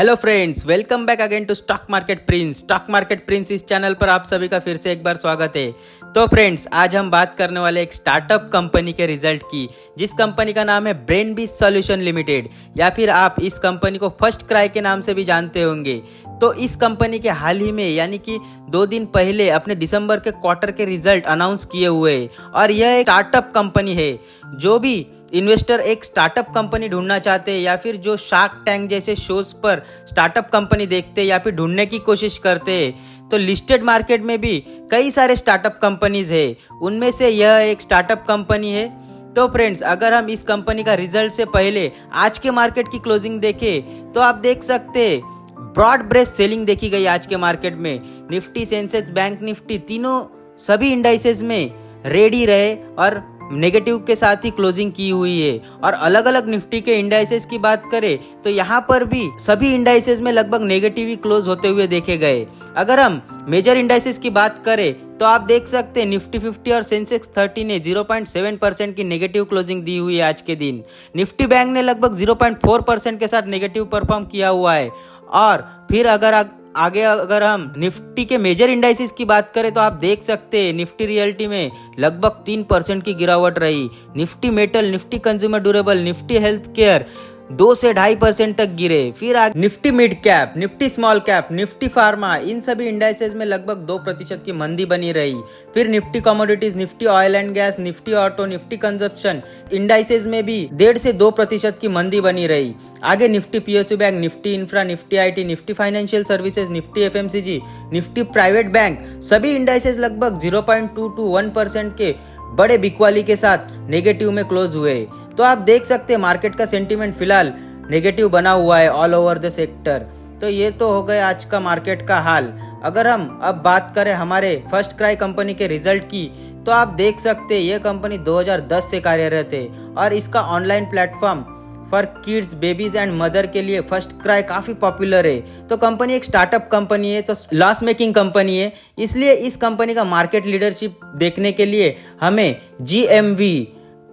Hello friends, welcome back again to stock market prince इस channel पर आप सभी का फिर से एक बार स्वागत है। तो फ्रेंड्स, आज हम बात करने वाले एक स्टार्टअप कंपनी के रिजल्ट की, जिस कंपनी का नाम है ब्रेनबीज सॉल्यूशन लिमिटेड, या फिर आप इस कंपनी को फर्स्ट क्राई के नाम से भी जानते होंगे। तो इस कंपनी के हाल ही में यानी कि 2 दिन पहले अपने दिसंबर के क्वार्टर के रिजल्ट अनाउंस किए हुए हैं और यह एक स्टार्टअप कंपनी है। जो भी इन्वेस्टर एक स्टार्टअप कंपनी ढूंढना चाहते हैं या फिर जो शार्क टैंक जैसे शोज पर स्टार्टअप कंपनी देखते हैं या फिर ढूंढने की कोशिश करते हैं, तो लिस्टेड मार्केट में भी कई सारे स्टार्टअप कंपनीज है, उनमें से यह एक स्टार्टअप कंपनी है। तो फ्रेंड्स, अगर हम इस कंपनी का रिजल्ट से पहले आज के मार्केट की क्लोजिंग देखें तो आप देख सकते हैं ब्रॉड ब्रेस सेलिंग देखी गई आज के मार्केट में। निफ्टी, सेंसेक्स, बैंक निफ्टी तीनों सभी इंडाइसेस में रेडी रहे और नेगेटिव के साथ ही क्लोजिंग की हुई है। और अलग अलग निफ्टी के इंडाइसेस की बात करें तो यहाँ पर भी सभी इंडाइसेस में लगभग नेगेटिव ही क्लोज होते हुए देखे गए। अगर हम मेजर इंडाइसेस की बात करें तो आप देख सकते हैं निफ्टी 50 और सेंसेक्स 30 ने 0.7% की नेगेटिव क्लोजिंग दी हुई है आज के दिन। निफ्टी बैंक ने लगभग 0.4% के साथ नेगेटिव परफॉर्म किया हुआ है। और फिर अगर हम निफ्टी के मेजर इंडाइसेस की बात करें तो आप देख सकते हैं निफ्टी रियल्टी में लगभग 3% की गिरावट रही। Nifty metal, Nifty consumer durable, Nifty health care 2 से 2.5% तक गिरे। फिर Nifty mid cap, Nifty small cap, Nifty pharma, इन सभी इंडाइसेस में लगभग 2% की मंदी बनी रही। फिर Nifty commodities, Nifty oil and gas, Nifty auto, Nifty consumption indices में भी 1.5 से 2% की मंदी बनी रही। आगे Nifty PSU bank, Nifty infra, Nifty IT, Nifty financial services, Nifty FMCG, Nifty private bank, सभी इंडाइसेस लगभग 0.2 to 1% के बड़े बिकवाली के साथ नेगेटिव में क्लोज हुए। तो आप देख सकते हैं मार्केट का सेंटीमेंट फिलहाल नेगेटिव बना हुआ है ऑल ओवर द सेक्टर। तो ये तो हो गया आज का मार्केट का हाल। अगर हम अब बात करें हमारे फर्स्ट क्राई कंपनी के रिजल्ट की, तो आप देख सकते हैं ये कंपनी 2010 से कार्यरत है और इसका online platform for kids, babies and mother के लिए फर्स्ट क्राई काफी पॉपुलर है। तो कंपनी एक स्टार्टअप कंपनी है, तो लॉस मेकिंग कंपनी है, इसलिए इस कंपनी का मार्केट लीडरशिप देखने के लिए हमें GMV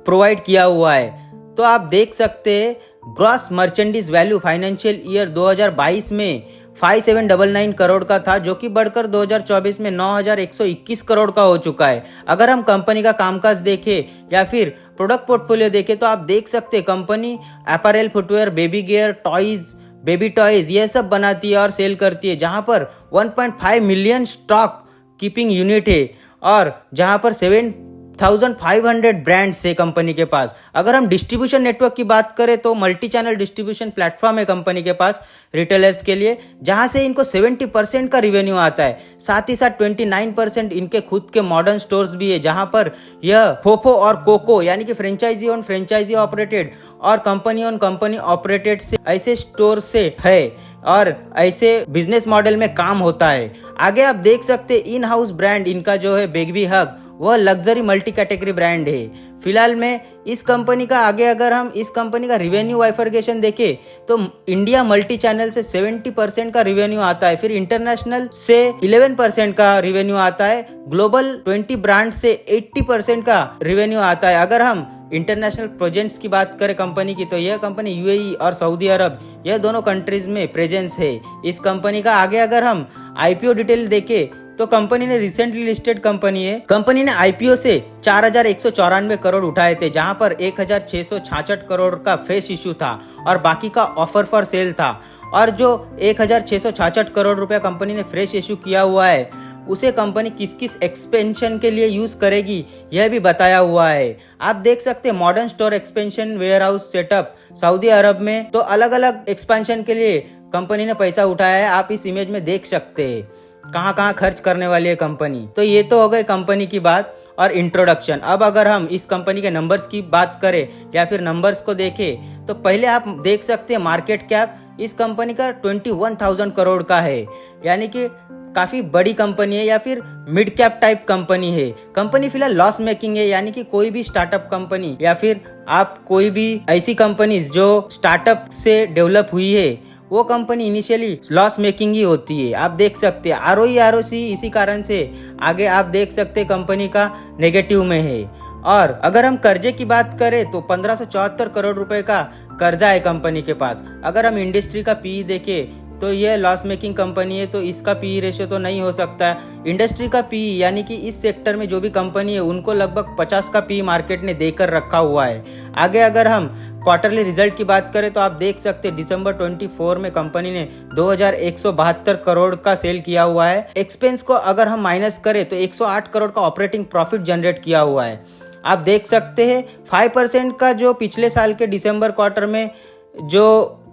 प्रोवाइड किया हुआ है। तो आप देख सकते हैं gross merchandise value financial year 2022 में 5799 करोड़ का था, जो कि बढ़कर 2024 में 9121 करोड़ का हो चुका है। अगर हम कंपनी का कामकाज देखें या फिर प्रोडक्ट पोर्टफोलियो देखें तो आप देख सकते हैं company apparel, footwear, baby gear, toys, baby toys ये सब बनाती है और सेल करती है, जहां पर 1.5 मिलियन स्टॉक कीपिंग यूनिट है और जहां पर 7,500 ब्रांड्स है कंपनी के पास। अगर हम डिस्ट्रीब्यूशन नेटवर्क की बात करें तो मल्टी चैनल डिस्ट्रीब्यूशन प्लेटफॉर्म है कंपनी के पास रिटेलर्स के लिए, जहां से इनको 70% का रिवेन्यू आता है। साथ ही साथ 29% इनके खुद के मॉडर्न स्टोर्स भी है, जहां पर यह फोफो और कोको यानी कि फ्रेंचाइजी ऑन फ्रेंचाइजी ऑपरेटेड और कंपनी ऑन कंपनी ऑपरेटेड से ऐसे स्टोर से है और ऐसे बिजनेस मॉडल में काम होता है। आगे आप देख सकते इन हाउस ब्रांड इनका जो है बेबी हग, वह लग्जरी मल्टी कैटेगरी ब्रांड है। फिलहाल में इस कंपनी का अगर हम इस कंपनी का रिवेन्यू वाइफर्गेशन देखें तो इंडिया मल्टी चैनल से 70% का रिवेन्यू आता है, फिर इंटरनेशनल से 11% का रिवेन्यू आता है, ग्लोबल 20 ब्रांड से 80% का रिवेन्यू आता है। अगर हम इंटरनेशनल प्रेजेंस की बात करें कंपनी की, तो यह कंपनी UAE और सऊदी अरब यह दोनों कंट्रीज में प्रेजेंस है इस कंपनी का। आगे अगर हम IPO डिटेल देखें तो कंपनी ने रिसेंटली लिस्टेड कंपनी है। कंपनी ने IPO से 4194 करोड़ उठाए थे, जहां पर 1666 करोड़ का फ्रेश इश्यू था और बाकी का ऑफर फॉर सेल था। और जो 1666 करोड़ रुपया कंपनी ने फ्रेश इश्यू किया हुआ है, उसे कंपनी किस किस एक्सपेंशन के लिए यूज करेगी यह भी बताया हुआ है। आप देख सकते हैं modern store expansion, warehouse setup सऊदी अरब में, तो अलग अलग एक्सपेंशन के लिए कंपनी ने पैसा उठाया है। आप इस इमेज में देख सकते हैं कहाँ कहाँ खर्च करने वाली है कंपनी। तो ये तो हो गई कंपनी की बात और इंट्रोडक्शन। अब अगर हम इस कंपनी के नंबर्स की बात करें या फिर नंबर्स को देखें तो पहले आप देख सकते हैं मार्केट कैप इस कंपनी का 21,000 करोड़ का है, यानी कि काफी बड़ी कंपनी है या फिर मिड कैप टाइप कंपनी है। कंपनी फिलहाल लॉस मेकिंग है, यानी कि कोई भी स्टार्टअप कंपनी या फिर आप कोई भी ऐसी कंपनीज जो स्टार्टअप से डेवलप हुई है वो कंपनी इनिशियली लॉस मेकिंग ही होती है। आप देख सकते हैं ROE ROC इसी कारण से आगे आप देख सकते हैं कंपनी का नेगेटिव में है। और अगर हम कर्जे की बात करें तो 1574 करोड़ रुपए का कर्जा है कंपनी के पास। अगर हम इंडस्ट्री का पीई देखें तो ये लॉस मेकिंग कंपनी है, तो इसका पीई रेशियो तो नहीं हो सकता है। इंडस्ट्री का पीई यानी कि इस सेक्टर में जो भी कंपनी है उनको लगभग 50 का पीई मार्केट ने देकर रखा हुआ है। आगे अगर हम क्वार्टरली रिजल्ट की बात करें तो आप देख सकते हैं दिसंबर 24 में कंपनी ने 2172 करोड़ का सेल किया हुआ है। एक्सपेंस को अगर हम माइनस करें तो 108 करोड़ का ऑपरेटिंग प्रॉफिट जनरेट किया हुआ है। आप देख सकते हैं 5% का जो पिछले साल के दिसंबर क्वार्टर में जो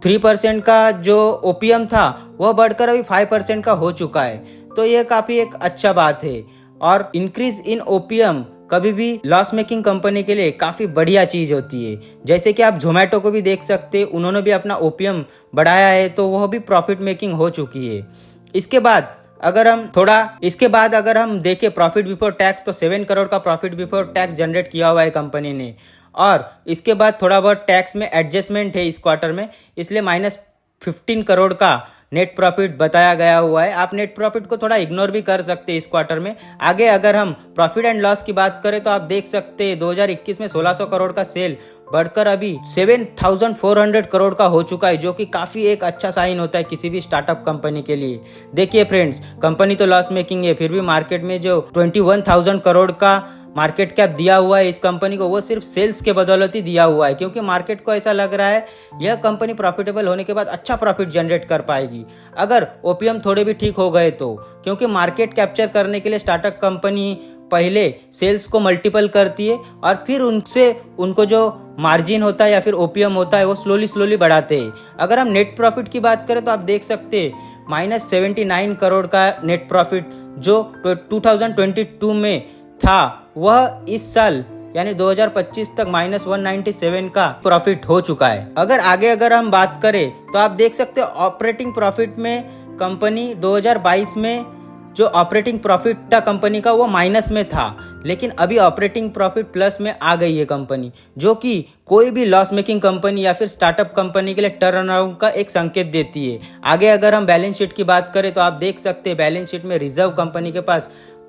3% का जो ओपीएम था वह बढ़कर अभी 5% का हो चुका है, तो यह काफ़ी एक अच्छा बात है। और इंक्रीज इन ओपीएम कभी भी लॉस मेकिंग कंपनी के लिए काफ़ी बढ़िया चीज़ होती है। जैसे कि आप जोमेटो को भी देख सकते हैं, उन्होंने भी अपना ओपीएम बढ़ाया है तो वह भी प्रॉफिट मेकिंग हो चुकी है। इसके बाद अगर हम देखें प्रॉफिट बिफोर टैक्स, तो 7 करोड़ का प्रॉफिट बिफोर टैक्स जनरेट किया हुआ है कंपनी ने। और इसके बाद थोड़ा बहुत टैक्स में एडजस्टमेंट है इस क्वार्टर में, इसलिए -15 करोड़ का नेट प्रॉफिट बताया गया हुआ है। आप नेट प्रॉफिट को थोड़ा इग्नोर भी कर सकते हैं इस क्वार्टर में। आगे अगर हम प्रॉफिट एंड लॉस की बात करें तो आप देख सकते हैं 2021 में 1600 करोड़ का सेल बढ़कर अभी 7400 करोड़ का हो चुका है, जो कि काफ़ी एक अच्छा साइन होता है किसी भी स्टार्टअप कंपनी के लिए। देखिए फ्रेंड्स, कंपनी तो लॉस मेकिंग है, फिर भी मार्केट में जो 21,000 करोड़ का मार्केट कैप दिया हुआ है इस कंपनी को, वो सिर्फ सेल्स के बदौलत ही दिया हुआ है, क्योंकि मार्केट को ऐसा लग रहा है यह कंपनी प्रॉफिटेबल होने के बाद अच्छा प्रॉफिट जनरेट कर पाएगी अगर ओपीएम थोड़े भी ठीक हो गए तो। क्योंकि मार्केट कैप्चर करने के लिए स्टार्टअप कंपनी पहले सेल्स को मल्टीपल करती है और फिर उनको जो मार्जिन होता है या फिर ओपीएम होता है वो स्लोली बढ़ाते हैं। अगर हम नेट प्रॉफिट की बात करें तो आप देख सकते हैं -79 करोड़ का नेट प्रॉफिट जो 2022 में था, वह इस साल यानी 2025 तक -197 का प्रॉफिट हो चुका है। अगर हम बात करें तो आप देख सकते हैं ऑपरेटिंग प्रॉफिट में कंपनी 2022 में जो ऑपरेटिंग प्रॉफिट था कंपनी का वो माइनस में था, लेकिन अभी ऑपरेटिंग प्रॉफिट प्लस में आ गई है कंपनी, जो कि कोई भी लॉस मेकिंग कंपनी या फिर स्टार्टअप कंपनी के लिए टर्न अराउंड का एक संकेत देती है। आगे अगर हम बैलेंस शीट की बात करें तो आप देख सकते हैं बैलेंस शीट में रिजर्व कंपनी के पास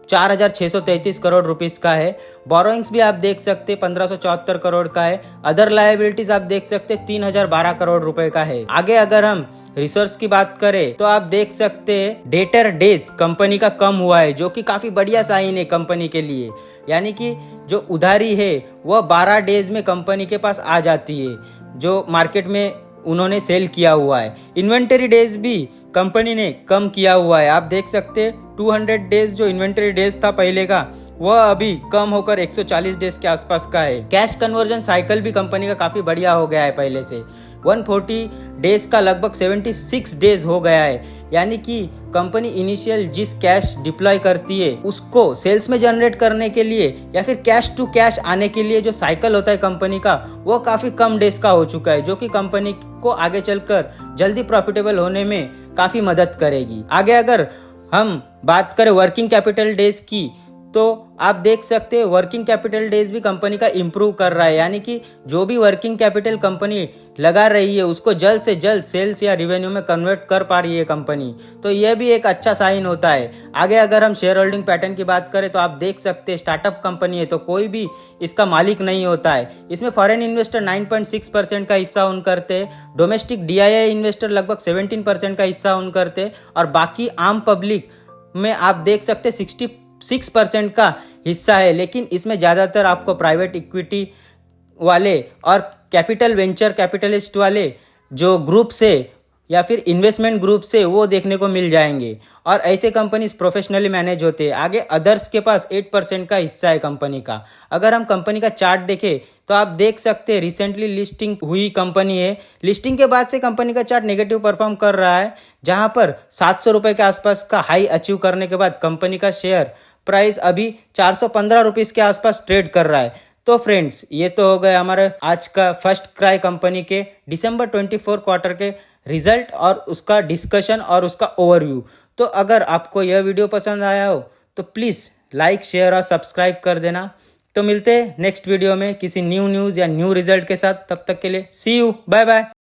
4,633 करोड़ रुपीस का है। बोरोइंग्स भी आप देख सकते हैं 1,574 करोड़ का है। अदर लायबिलिटीज आप देख सकते हैं 3,012 करोड़ रुपए का है। आगे अगर हम रिसोर्स की बात करें तो आप देख सकते हैं डेटर डेज कंपनी का कम हुआ है, जो कि काफी बढ़िया साइन है कंपनी के लिए। यानी कि जो उधारी है वह 12 डेज में कंपनी के पास आ जाती है, जो मार्केट में उन्होंने सेल किया हुआ है। इन्वेंटरी डेज भी कंपनी ने कम किया हुआ है। आप देख सकते हैं 200 डेज जो इन्वेंटरी डेज था पहले का, वह अभी कम होकर 140 डेज के आसपास का है। कैश कन्वर्जन साइकिल भी कंपनी का काफी बढ़िया हो गया है पहले से, 140 डेज का लगभग 76 डेज हो गया है। यानी कि कंपनी इनिशियल जिस कैश डिप्लॉय करती है उसको सेल्स में जनरेट करने के लिए या फिर कैश टू कैश आने के लिए जो साइकिल होता है कंपनी का, वो काफी कम डेज का हो चुका है, जो कि कंपनी को आगे चलकर जल्दी प्रॉफिटेबल होने में काफी मदद करेगी। आगे अगर हम बात करें वर्किंग कैपिटल डेज की तो आप देख सकते हैं वर्किंग कैपिटल डेज भी कंपनी का इम्प्रूव कर रहा है। यानी कि जो भी वर्किंग कैपिटल कंपनी लगा रही है उसको जल्द से जल्द सेल्स या रिवेन्यू में कन्वर्ट कर पा रही है कंपनी, तो यह भी एक अच्छा साइन होता है। आगे अगर हम शेयर होल्डिंग पैटर्न की बात करें तो आप देख सकते हैं स्टार्टअप कंपनी है तो कोई भी इसका मालिक नहीं होता है। इसमें फॉरेन इन्वेस्टर 9.6% का हिस्सा ओन करते हैं, डोमेस्टिक DII इन्वेस्टर लगभग 17% का हिस्सा ओन करते हैं और बाकी आम पब्लिक में आप देख सकते 66% का हिस्सा है। लेकिन इसमें ज़्यादातर आपको प्राइवेट इक्विटी वाले और कैपिटल वेंचर कैपिटलिस्ट वाले जो ग्रुप से या फिर इन्वेस्टमेंट ग्रुप से वो देखने को मिल जाएंगे और ऐसे कंपनीज प्रोफेशनली मैनेज होते हैं। आगे अदर्स के पास 8% का हिस्सा है कंपनी का। अगर हम कंपनी का चार्ट देखें तो आप देख सकते हैं रिसेंटली लिस्टिंग हुई कंपनी है, लिस्टिंग के बाद से कंपनी का चार्ट नेगेटिव परफॉर्म कर रहा है, जहां पर 700 रुपये के आसपास का हाई अचीव करने के बाद कंपनी का शेयर प्राइस अभी 415 रुपीज़ के आसपास ट्रेड कर रहा है। तो फ्रेंड्स, ये तो हो गए हमारे आज का फर्स्ट क्राई कंपनी के दिसंबर 24 क्वार्टर के रिजल्ट और उसका डिस्कशन और उसका ओवरव्यू। तो अगर आपको यह वीडियो पसंद आया हो तो प्लीज़ लाइक शेयर और सब्सक्राइब कर देना। तो मिलते हैं नेक्स्ट वीडियो में किसी न्यू न्यूज़ या न्यू रिजल्ट के साथ। तब तक के लिए सी यू, बाय बाय।